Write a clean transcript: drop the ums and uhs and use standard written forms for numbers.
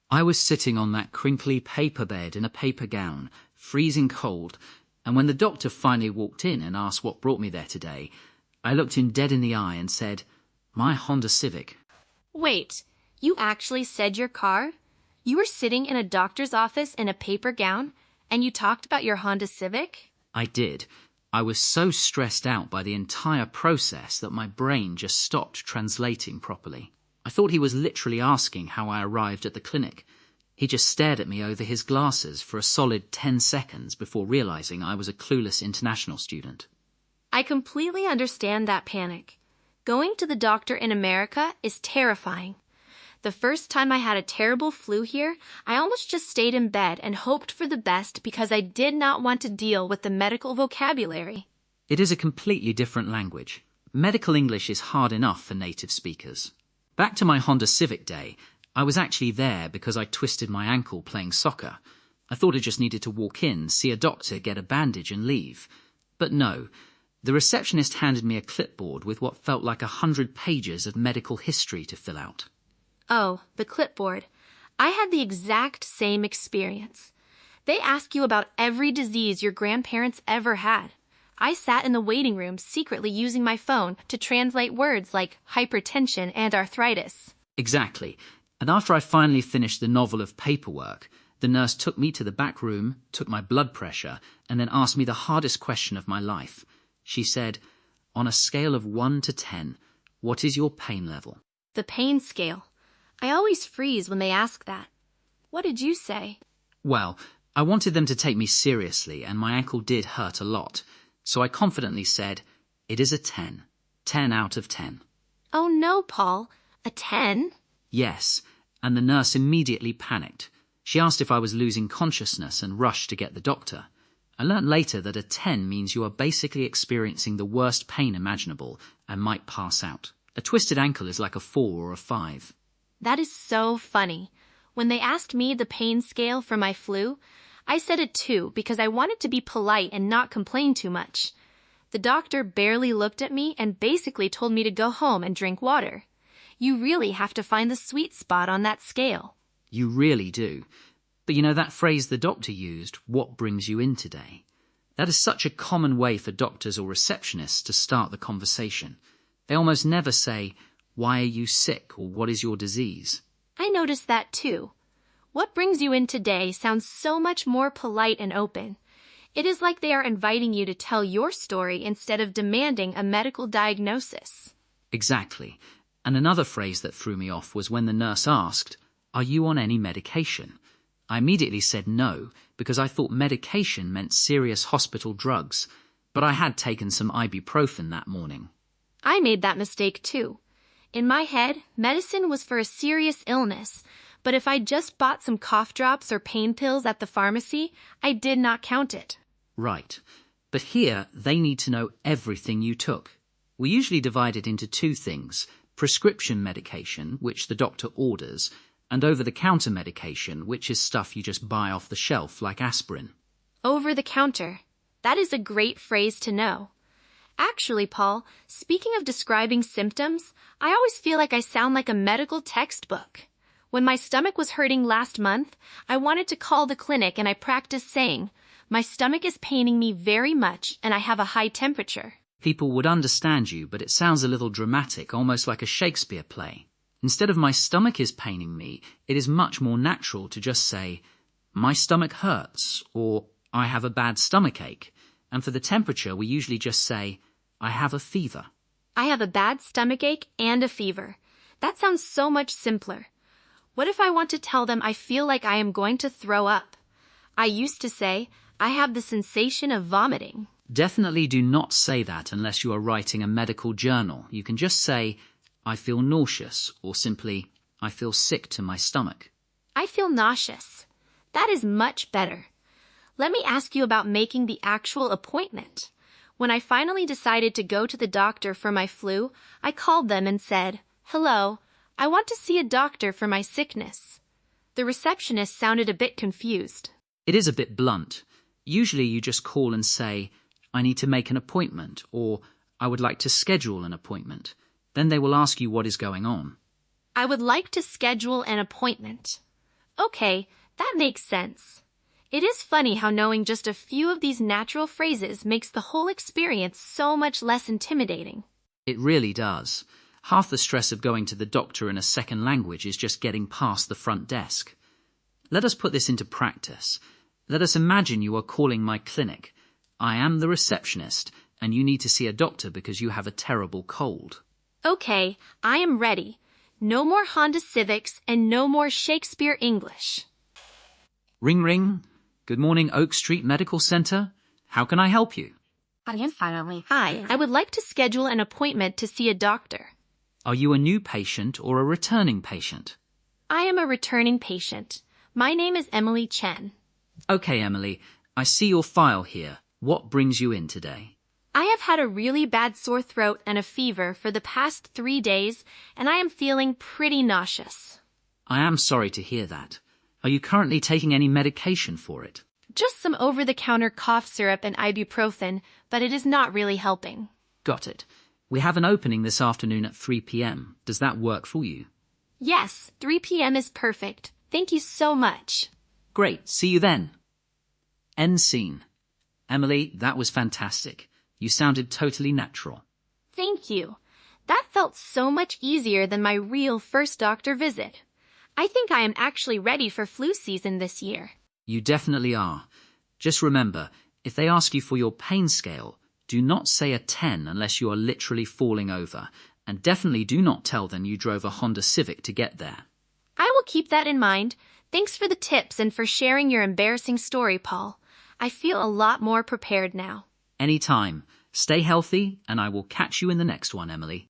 I was sitting on that crinkly paper bed in a paper gown, freezing cold, and when the doctor finally walked in and asked what brought me there today, I looked him dead in the eye and said, "My Honda Civic." Wait, you actually said your car? You were sitting in a doctor's office in a paper gown, and you talked about your Honda Civic? I did. I was so stressed out by the entire process that my brain just stopped translating properly. I thought he was literally asking how I arrived at the clinic. He just stared at me over his glasses for a solid 10 seconds before realizing I was a clueless international student. I completely understand that panic. Going to the doctor in America is terrifying. The first time I had a terrible flu here, I almost just stayed in bed and hoped for the best because I did not want to deal with the medical vocabulary. It is a completely different language. Medical English is hard enough for native speakers. Back to my Honda Civic day, I was actually there because I twisted my ankle playing soccer. I thought I just needed to walk in, see a doctor, get a bandage and leave. But no, the receptionist handed me a clipboard with what felt like 100 pages of medical history to fill out. Oh, the clipboard. I had the exact same experience. They ask you about every disease your grandparents ever had. I sat in the waiting room secretly using my phone to translate words like hypertension and arthritis. Exactly. And after I finally finished the novel of paperwork, the nurse took me to the back room, took my blood pressure, and then asked me the hardest question of my life. She said, "On a scale of 1 to 10, what is your pain level?" The pain scale. I always freeze when they ask that. What did you say? Well, I wanted them to take me seriously, and my ankle did hurt a lot. So I confidently said, "It is a 10. 10 out of 10. Oh no, Paul. A 10? Yes, and the nurse immediately panicked. She asked if I was losing consciousness and rushed to get the doctor. I learnt later that a 10 means you are basically experiencing the worst pain imaginable and might pass out. A twisted ankle is like a 4 or a 5. That is so funny. When they asked me the pain scale for my flu, I said a 2 because I wanted to be polite and not complain too much. The doctor barely looked at me and basically told me to go home and drink water. You really have to find the sweet spot on that scale. You really do. But you know that phrase the doctor used, "What brings you in today?" That is such a common way for doctors or receptionists to start the conversation. They almost never say, "Why are you sick?" or "What is your disease?" I noticed that too. What brings you in today sounds so much more polite and open. It is like they are inviting you to tell your story instead of demanding a medical diagnosis. Exactly. And another phrase that threw me off was when the nurse asked, "Are you on any medication?" I immediately said no, because I thought medication meant serious hospital drugs, but I had taken some ibuprofen that morning. I made that mistake too. In my head, medicine was for a serious illness, but if I just bought some cough drops or pain pills at the pharmacy, I did not count it. Right. But here, they need to know everything you took. We usually divide it into two things: prescription medication, which the doctor orders, and over-the-counter medication, which is stuff you just buy off the shelf, like aspirin. Over the counter. That is a great phrase to know. Actually, Paul, speaking of describing symptoms, I always feel like I sound like a medical textbook. When my stomach was hurting last month, I wanted to call the clinic and I practiced saying, "My stomach is paining me very much and I have a high temperature." People would understand you, but it sounds a little dramatic, almost like a Shakespeare play. Instead of "my stomach is paining me," it is much more natural to just say, "My stomach hurts," or "I have a bad stomach ache." And for the temperature, we usually just say, "I have a fever." I have a bad stomach ache and a fever. That sounds so much simpler. What if I want to tell them I feel like I am going to throw up? I used to say, "I have the sensation of vomiting." Definitely do not say that unless you are writing a medical journal. You can just say, "I feel nauseous," or simply, "I feel sick to my stomach." I feel nauseous. That is much better. Let me ask you about making the actual appointment. When I finally decided to go to the doctor for my flu, I called them and said, "Hello, I want to see a doctor for my sickness." The receptionist sounded a bit confused. It is a bit blunt. Usually you just call and say, "I need to make an appointment," or "I would like to schedule an appointment." Then they will ask you what is going on. I would like to schedule an appointment. Okay, that makes sense. It is funny how knowing just a few of these natural phrases makes the whole experience so much less intimidating. It really does. Half the stress of going to the doctor in a second language is just getting past the front desk. Let us put this into practice. Let us imagine you are calling my clinic. I am the receptionist, and you need to see a doctor because you have a terrible cold. Okay, I am ready. No more Honda Civics and no more Shakespeare English. Ring ring. Good morning, Oak Street Medical Center. How can I help you? Hi, I would like to schedule an appointment to see a doctor. Are you a new patient or a returning patient? I am a returning patient. My name is Emily Chen. Okay, Emily. I see your file here. What brings you in today? I have had a really bad sore throat and a fever for the past 3 days, and I am feeling pretty nauseous. I am sorry to hear that. Are you currently taking any medication for it? Just some over-the-counter cough syrup and ibuprofen, but it is not really helping. Got it. We have an opening this afternoon at 3 p.m. Does that work for you? Yes, 3 p.m. is perfect. Thank you so much. Great. See you then. End scene. Emily, that was fantastic. You sounded totally natural. Thank you. That felt so much easier than my real first doctor visit. I think I am actually ready for flu season this year. You definitely are. Just remember, if they ask you for your pain scale, do not say a 10 unless you are literally falling over, and definitely do not tell them you drove a Honda Civic to get there. I will keep that in mind. Thanks for the tips and for sharing your embarrassing story, Paul. I feel a lot more prepared now. Anytime. Stay healthy, and I will catch you in the next one, Emily.